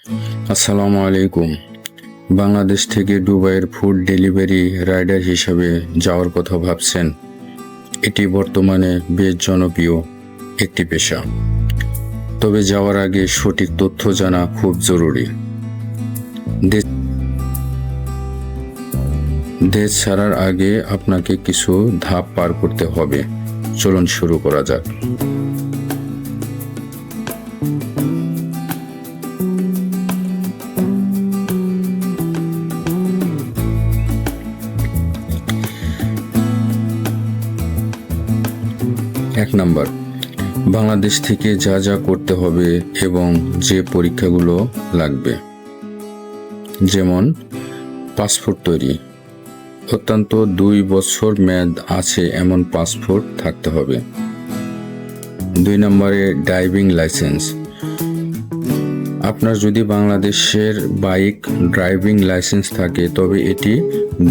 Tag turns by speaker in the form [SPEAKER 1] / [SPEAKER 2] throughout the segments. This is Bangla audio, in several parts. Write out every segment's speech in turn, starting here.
[SPEAKER 1] আসসালামু আলাইকুম। বাংলাদেশ থেকে দুবাইয়ের ফুড ডেলিভারি রাইডার হিসাবে যাওয়ার কথা ভাবছেন? এটি বর্তমানে বেশ জনপ্রিয় একটি পেশা। তবে যাওয়ার আগে সঠিক তথ্য জানা খুব জরুরি। দেশ ছাড়ার আগে আপনাকে কিছু ধাপ পার করতে হবে। চলুন শুরু করা যাক। এক নাম্বার, বাংলাদেশ থেকে যা যা করতে হবে এবং যে পরীক্ষাগুলো লাগবে। যেমন পাসপোর্ট তৈরি, অত্যন্ত 2 বছর মেয়াদ আছে এমন পাসপোর্ট থাকতে হবে। 2 নম্বরে ড্রাইভিং লাইসেন্স। আপনার যদি বাংলাদেশের বাইক ড্রাইভিং লাইসেন্স থাকে তবে এটি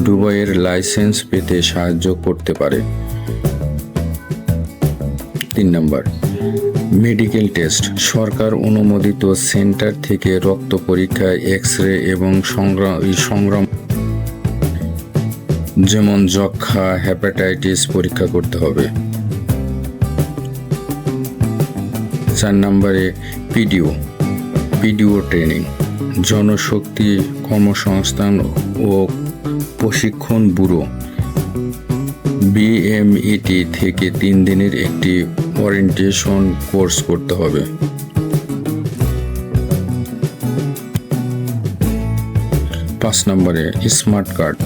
[SPEAKER 1] দুবাইয়ের লাইসেন্স পেতে সাহায্য করতে পারে। 3 নম্বর, মেডিকেল টেস্ট। সরকার অনুমোদিত সেন্টার থেকে রক্ত পরীক্ষা, এক্স-রে এবং সংগ্রাম যেমন যক্ষা, হেপাটাইটিস পরীক্ষা করতে হবে। 4 নম্বরে পিডিও ট্রেনিং। জনশক্তি কর্মসংস্থান ও প্রশিক্ষণ ব্যুরো BMET থেকে 3 দিনের একটি ওরিয়েন্টেশন কোর্স করতে হবে। 5 নম্বরে স্মার্ট কার্ড।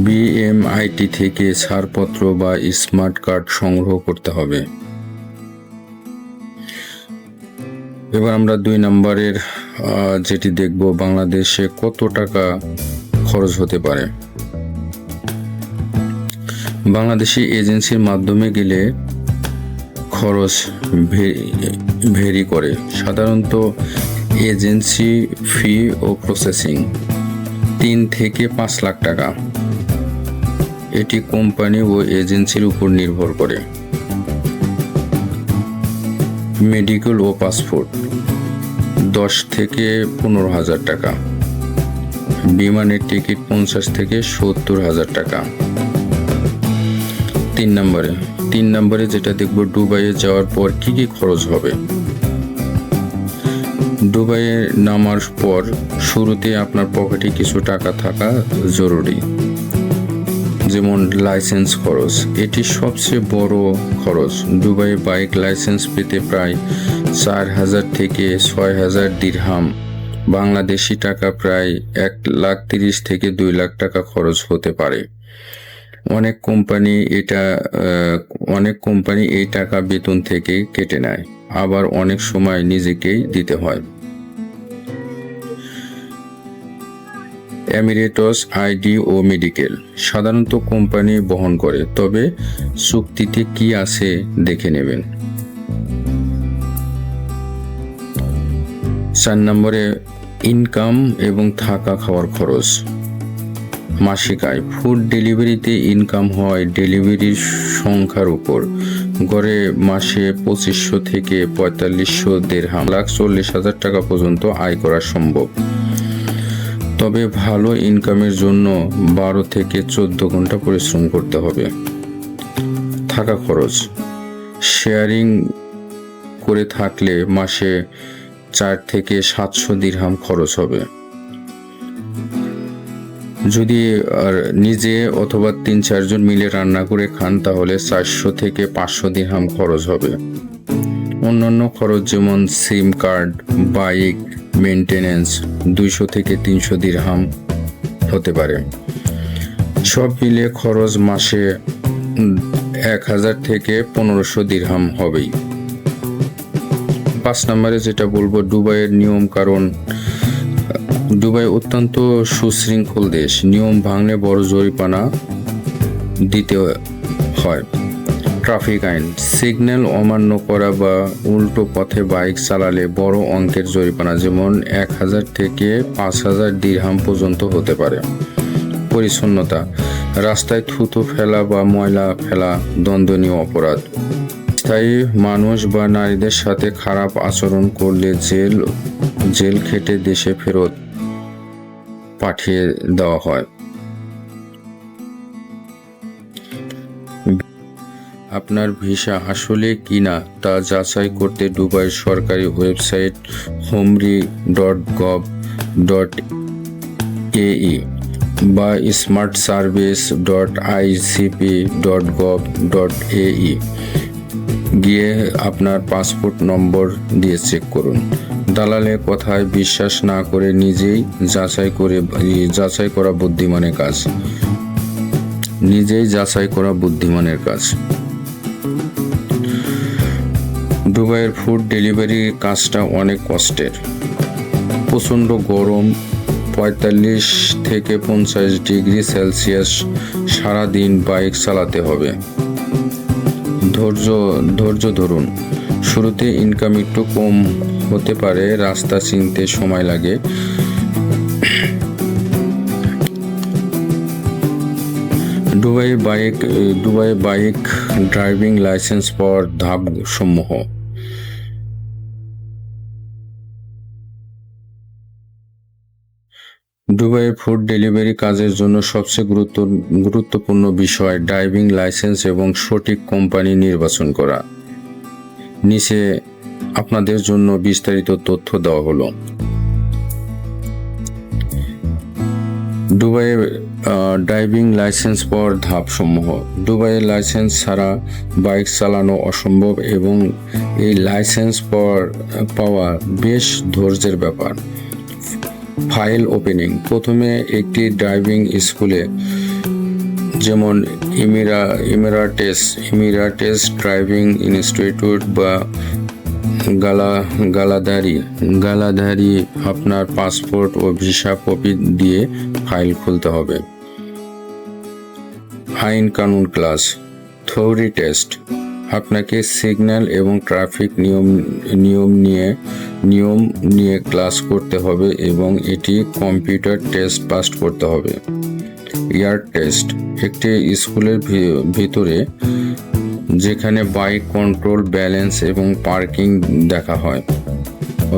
[SPEAKER 1] BMIT থেকে ছাড়পত্র বা স্মার্ট কার্ড সংগ্রহ করতে হবে। এবার আমরা 2 নম্বরের যেটি দেখব, বাংলাদেশে কত টাকা খরচ হতে পারে। বাংলাদেশি এজেন্সির মাধ্যমে গেলে খরচ ভেরি করে। সাধারণত এজেন্সি ফি ও প্রসেসিং 3 থেকে 5 লাখ টাকা। এটি কোম্পানি ও এজেন্সির উপর নির্ভর করে। মেডিকেল ও পাসপোর্ট 10 থেকে 15,000 টাকা। বিমানের টিকিট 50 থেকে 70,000 টাকা। 3 নম্বরে যেটা দেখব, দুবাইয়ে যাওয়ার পর কি কি খরচ হবে। দুবাইয়ে নামার পর শুরুতে আপনার পকেটে কিছু টাকা থাকা জরুরি। যেমন লাইসেন্স খরচ, এটি সবচেয়ে বড় খরচ। দুবাইয়ে বাইক লাইসেন্স পেতে প্রায় 4,000 থেকে 6,000 দিরহাম, বাংলাদেশি টাকা প্রায় 1,30,000 থেকে 2 লাখ টাকা খরচ হতে পারে। অনেক কোম্পানি এই টাকা বেতন থেকে কেটে নেয়, আবার অনেক সময় নিজেকেই দিতে হয়। এমিরেটস আইডি ও মেডিকেল সাধারণত কোম্পানি বহন করে, তবে চুক্তিতে কি আছে দেখে নেবেন। 4 নম্বরে ইনকাম এবং থাকা খাওয়ার খরচ। মাসিক আয়। ফুড ডেলিভারিতে ইনকাম হয় ডেলিভারির সংখ্যার উপর। গড়ে মাসে 2500 থেকে 4500 দিরহাম, 1,40,000 টাকা পর্যন্ত আয় করা সম্ভব। তবে ভালো ইনকামের জন্য 12 থেকে 14 ঘন্টা পরিশ্রম করতে হবে। থাকা খরচ। শেয়ারিং করে থাকলে মাসে 4 থেকে 700 দিরহাম খরচ হবে। যদি নিজে অথবা 3-4 জন মিলে রান্না করে খান তাহলে 400 থেকে 500 দিরহাম খরচ হবে। অন্যান্য খরচ যেমন সিম কার্ড, বাইক মেইনটেনেন্স 200 থেকে 300 দিরহাম হতে পারে। সব মিলে খরচ মাসে 1,000 থেকে 1,500 দিরহাম হবেই। 5 নম্বরে যেটা বলবো, দুবাইয়ের নিয়ম কারণ। দুবাই অত্যন্ত সুশৃঙ্খল দেশ। নিয়ম ভাঙলে বড় জরিমানা দিতে হয়। ট্রাফিক আইন, সিগন্যাল অমান্য করা বা উল্টো পথে বাইক চালালে বড় অঙ্কের জরিমানা, যেমন 1,000 থেকে 5,000 দিরহাম পর্যন্ত হতে পারে। পরিচ্ছন্নতা, রাস্তায় থুতু ফেলা বা ময়লা ফেলা দণ্ডনীয় অপরাধ। স্থায়ী মানুষ বা নারীদের সাথে খারাপ আচরণ করলে জেল জেল খেটে দেশে ফেরত পাঠিয়ে দেওয়া হয়। আপনার ভিসা আসলে কিনা তা যাচাই করতে দুবাইয়ের সরকারি ওয়েবসাইট homri.gov.ae বা smartservice.icp.gov.ae গিয়ে আপনার পাসপোর্ট নম্বর দিয়ে চেক করুন। দালালের কথায় বিশ্বাস না করে নিজেই যাচাই করা বুদ্ধিমানের কাজ। দুবাইয়ের ফুড ডেলিভারি কাজটা অনেক কষ্টের। প্রচণ্ড গরম, 45 থেকে 50 ডিগ্রি সেলসিয়াস, সারাদিন বাইক চালাতে হবে। ধৈর্য ধরুন। শুরুতে ইনকাম একটু কম হতে পারে, রাস্তা চিনতে সময় লাগে। দুবাই বাইক ড্রাইভিং লাইসেন্স পাওয়ার ধাপসমূহ। দুবাইয়ে ফুড ডেলিভারি কাজের জন্য সবচেয়ে গুরুত্বপূর্ণ বিষয় ড্রাইভিং লাইসেন্স এবং সঠিক কোম্পানি নির্বাচন করা। নিচে আপনাদের জন্য বিস্তারিত তথ্য দেওয়া হলো। দুবাইয়ে ড্রাইভিং লাইসেন্স পাওয়ার ধাপসমূহ। দুবাইয়ের লাইসেন্স ছাড়া বাইক চালানো অসম্ভব এবং এই লাইসেন্স পাওয়া বেশ ধৈর্যের ব্যাপার। File opening. প্রথমে একটি ড্রাইভিং স্কুলে, যেমন ইমিরাটেস ড্রাইভিং ইনস্টিটিউট বা গালাধারি আপনার পাসপোর্ট ও ভিসা কপি দিয়ে ফাইল খুলতে হবে। আইন কানুন ক্লাস। Theory test. আপনাকে সিগন্যাল এবং ট্রাফিক নিয়ম নিয়ে ক্লাস করতে হবে এবং এটি কম্পিউটার টেস্ট পাস করতে হবে। ইয়ার টেস্ট। একটি স্কুলের ভিতরে যেখানে বাইক কন্ট্রোল, ব্যালেন্স এবং পার্কিং দেখা হয়।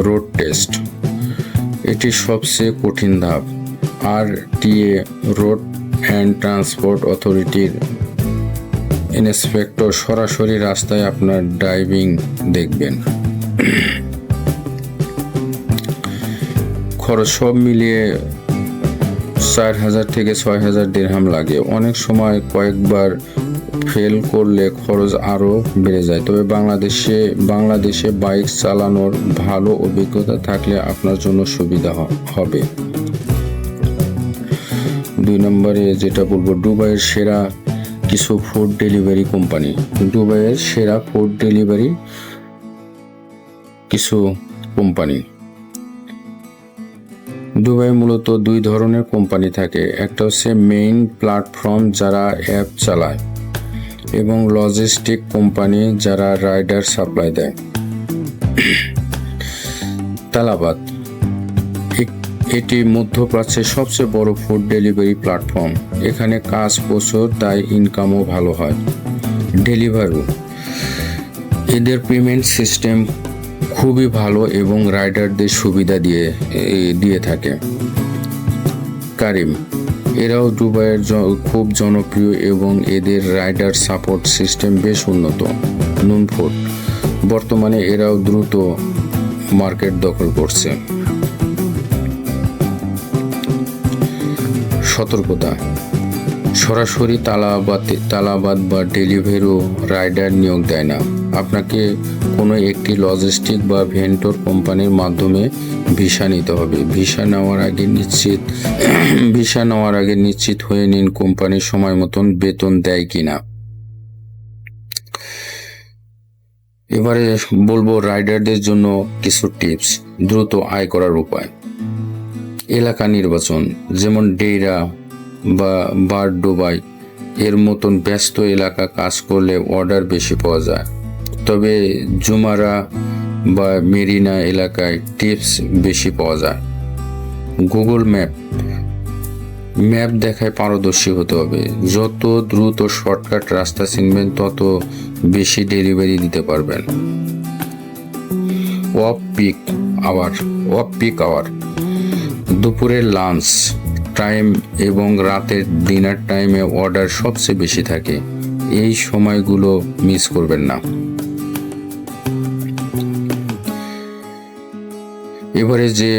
[SPEAKER 1] Road test. এটি সবচেয়ে কঠিন ধাপ। RTA রোড অ্যান্ড ট্রান্সপোর্ট অথরিটির ইন্সপেক্টর সরাসরি রাস্তায় আপনার ড্রাইভিং দেখবেন। খরচ সব মিলিয়ে 4000 থেকে 6000 দিরহাম লাগে। অনেক সময় কয়েকবার ফেল করলে খরচ আরও বেড়ে যায়। তবে বাংলাদেশে বাইক চালানোর ভালো অভিজ্ঞতা থাকলে আপনার জন্য সুবিধা হবে। 2 নম্বরে যেটা বলবো, দুবাইয়ের সেরা কিছু ফুড ডেলিভারি কোম্পানি। দুবাইয়ের সেরা ফুড ডেলিভারি কিছু কোম্পানি। দুবাইয়ে মূলত 2 ধরনের কোম্পানি থাকে। একটা হচ্ছে মেইন প্ল্যাটফর্ম যারা অ্যাপ চালায় এবং লজিস্টিক কোম্পানি যারা রাইডার সাপ্লাই দেয়। তালাবাদ। এটি মধ্যপ্রাচ্যের সবচেয়ে বড় ফুড ডেলিভারি প্ল্যাটফর্ম। এখানে কাজ প্রচুর, তাই ইনকামও ভালো হয়। ডেলিভারু। এদের পেমেন্ট সিস্টেম খুবই ভালো এবং রাইডারদের সুবিধা দিয়ে থাকে। কারিম। এরাও দুবাইয়ের খুব জনপ্রিয় এবং এদের রাইডার সাপোর্ট সিস্টেম বেশ উন্নত। নুন ফুড। বর্তমানে এরাও দ্রুত মার্কেট দখল করছে। সতর্কতা। সরাসরি তালাবাদ বা ডেলিভারি রাইডার নিয়োগ দেয় না। আপনাকে কোনো একটি লজিস্টিক বা ভেন্ডর কোম্পানির মাধ্যমে ভিসা নিতে হবে। ভিসা নেওয়ার আগে নিশ্চিত হয়ে নিন কোম্পানির সময় মতন বেতন দেয় কিনা। এবারে বলবো রাইডারদের জন্য কিছু টিপস, দ্রুত আয় করার উপায়। এলাকা নির্বাচন, যেমন ডেইরা বা দুবাই এর মতন ব্যস্ত এলাকা কাজ করলে অর্ডার বেশি পাওয়া যায়। তবে জুমারা বা মেরিনা এলাকায় টিপস বেশি পাওয়া যায়। গুগল ম্যাপ দেখায় পারদর্শী হতে হবে। যত দ্রুত শর্টকাট রাস্তা চিনবেন তত বেশি ডেলিভারি দিতে পারবেন। Off peak hour. Off peak hour, দুপুরের লাঞ্চ টাইম এবং রাতের ডিনার টাইমে অর্ডার সবচেয়ে বেশি থাকে। এই সময়গুলো মিস করবেন না। এবারে যে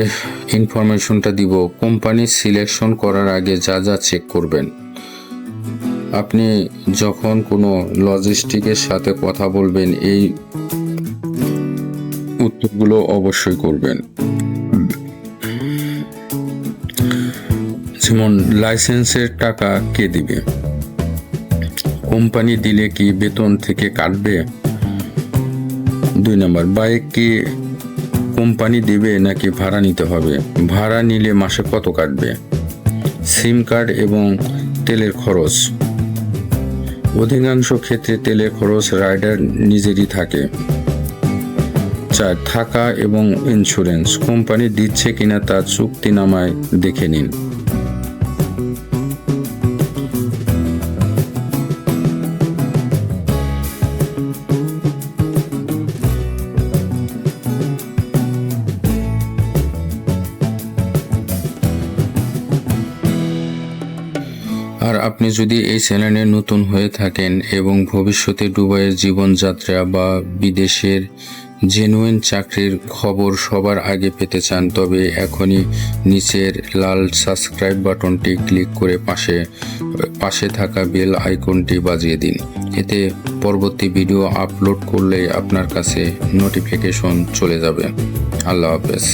[SPEAKER 1] ইনফরমেশনটা দিব, কোম্পানি সিলেকশন করার আগে যা যা চেক করবেন। আপনি যখন কোনো লজিস্টিকের সাথে কথা বলবেন, এই উত্তরগুলো অবশ্যই করবেন। যেমন লাইসেন্সের টাকা কে দিবে, কোম্পানি দিলে কি বেতন থেকে কাটবে। 2 নম্বর, বাইক কি কোম্পানি দিবে নাকি ভাড়া নিতে হবে, ভাড়া নিলে মাসে কত কাটবে। সিম কার্ড এবং তেলের খরচ, অধিকাংশ ক্ষেত্রে তেলের খরচ রাইডার নিজেরই থাকে। 4, থাকা এবং ইন্স্যুরেন্স, কোম্পানি দিচ্ছে কিনা তা চুক্তিনামায় দেখে নিন। আর আপনি যদি এই চ্যানেলে নতুন হয়ে থাকেন এবং ভবিষ্যতে দুবাইয়ের জীবনযাত্রা বা বিদেশের জেনুইন চাকরির খবর সবার আগে পেতে চান, তবে এখনই নিচের লাল সাবস্ক্রাইব বাটনটি ক্লিক করে পাশে থাকা বেল আইকনটি বাজিয়ে দিন। এতে পরবর্তী ভিডিও আপলোড করলেই আপনার কাছে নোটিফিকেশন চলে যাবে। আল্লাহ হাফেজ।